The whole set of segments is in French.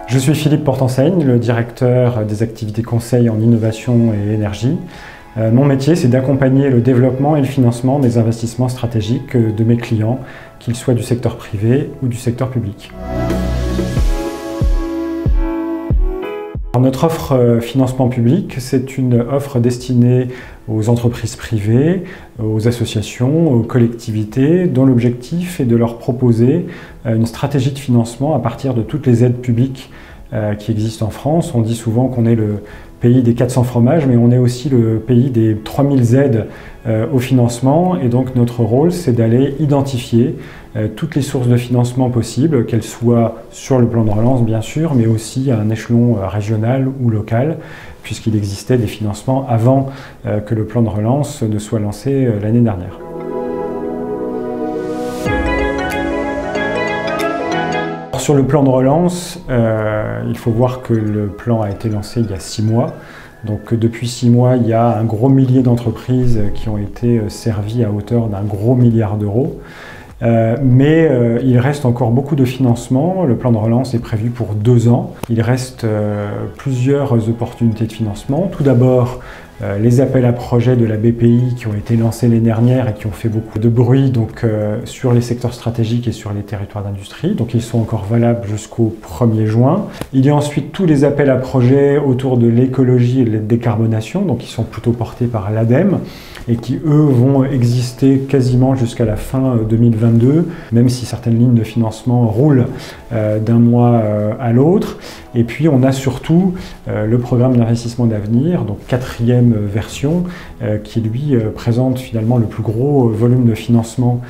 Je suis Philippe Portenseigne, le directeur des activités conseil en innovation et énergie. Mon métier, c'est d'accompagner le développement et le financement des investissements stratégiques de mes clients, qu'ils soient du secteur privé ou du secteur public. Notre offre financement public, c'est une offre destinée aux entreprises privées, aux associations, aux collectivités, dont l'objectif est de leur proposer une stratégie de financement à partir de toutes les aides publiques qui existent en France. On dit souvent qu'on est le pays des 400 fromages, mais on est aussi le pays des 3000 aides au financement. Et donc notre rôle, c'est d'aller identifier toutes les sources de financement possibles, qu'elles soient sur le plan de relance bien sûr, mais aussi à un échelon régional ou local, puisqu'il existait des financements avant que le plan de relance ne soit lancé l'année dernière. Sur le plan de relance, il faut voir que le plan a été lancé il y a 6 mois. Donc depuis 6 mois, il y a un gros millier d'entreprises qui ont été servies à hauteur d'un gros milliard d'euros. Mais il reste encore beaucoup de financement. Le plan de relance est prévu pour 2 ans. Il reste plusieurs opportunités de financement. Tout d'abord, les appels à projets de la BPI qui ont été lancés l'année dernière et qui ont fait beaucoup de bruit sur les secteurs stratégiques et sur les territoires d'industrie. Donc ils sont encore valables jusqu'au 1er juin. Il y a ensuite tous les appels à projets autour de l'écologie et de la décarbonation, donc qui sont plutôt portés par l'ADEME et qui eux vont exister quasiment jusqu'à la fin 2022, même si certaines lignes de financement roulent d'un mois à l'autre. Et puis on a surtout le programme d'investissement d'avenir, donc 4e version, qui lui présente finalement le plus gros volume de financement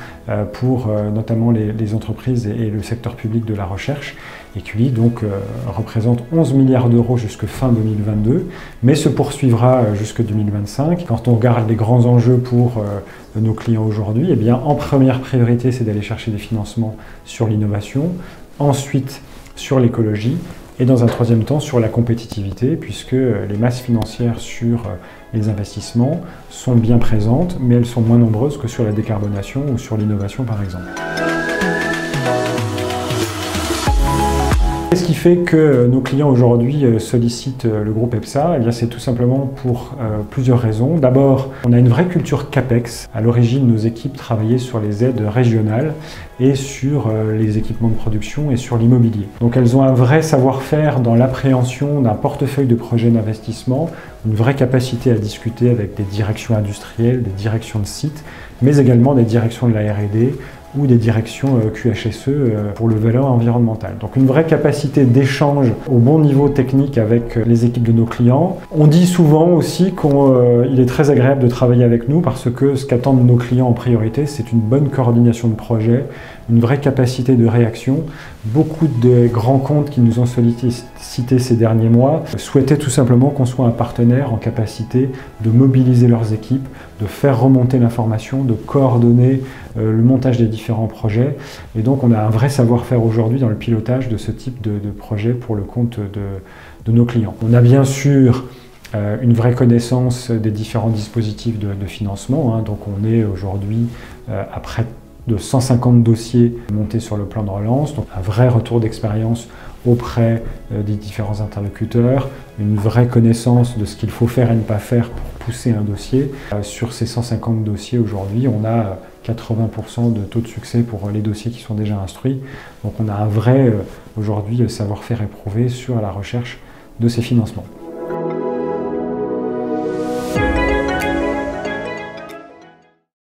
pour notamment les entreprises et le secteur public de la recherche, et qui lui donc représente 11 milliards d'euros jusque fin 2022, mais se poursuivra jusque 2025. Quand on regarde les grands enjeux pour nos clients aujourd'hui, eh bien en première priorité, c'est d'aller chercher des financements sur l'innovation, ensuite sur l'écologie, et dans un 3e temps sur la compétitivité, puisque les masses financières sur les investissements sont bien présentes, mais elles sont moins nombreuses que sur la décarbonation ou sur l'innovation par exemple. Ce qui fait que nos clients aujourd'hui sollicitent le groupe EPSA, eh bien c'est tout simplement pour plusieurs raisons. D'abord, on a une vraie culture CAPEX. À l'origine, nos équipes travaillaient sur les aides régionales et sur les équipements de production et sur l'immobilier. Donc elles ont un vrai savoir-faire dans l'appréhension d'un portefeuille de projets d'investissement, une vraie capacité à discuter avec des directions industrielles, des directions de sites, mais également des directions de la R&D, ou des directions QHSE pour le volet environnemental. Donc une vraie capacité d'échange au bon niveau technique avec les équipes de nos clients. On dit souvent aussi qu'il est très agréable de travailler avec nous parce que ce qu'attendent nos clients en priorité, c'est une bonne coordination de projet, une vraie capacité de réaction. Beaucoup de grands comptes qui nous ont sollicité ces derniers mois souhaitaient tout simplement qu'on soit un partenaire en capacité de mobiliser leurs équipes, de faire remonter l'information, de coordonner le montage des différents projets. Et donc on a un vrai savoir-faire aujourd'hui dans le pilotage de ce type de projet pour le compte de nos clients. On a bien sûr une vraie connaissance des différents dispositifs de financement. Donc on est aujourd'hui à près de 150 dossiers montés sur le plan de relance, donc un vrai retour d'expérience auprès des différents interlocuteurs, une vraie connaissance de ce qu'il faut faire et ne pas faire pour pousser un dossier. Sur ces 150 dossiers aujourd'hui, on a 80% de taux de succès pour les dossiers qui sont déjà instruits. Donc on a un vrai aujourd'hui savoir-faire éprouvé sur la recherche de ces financements.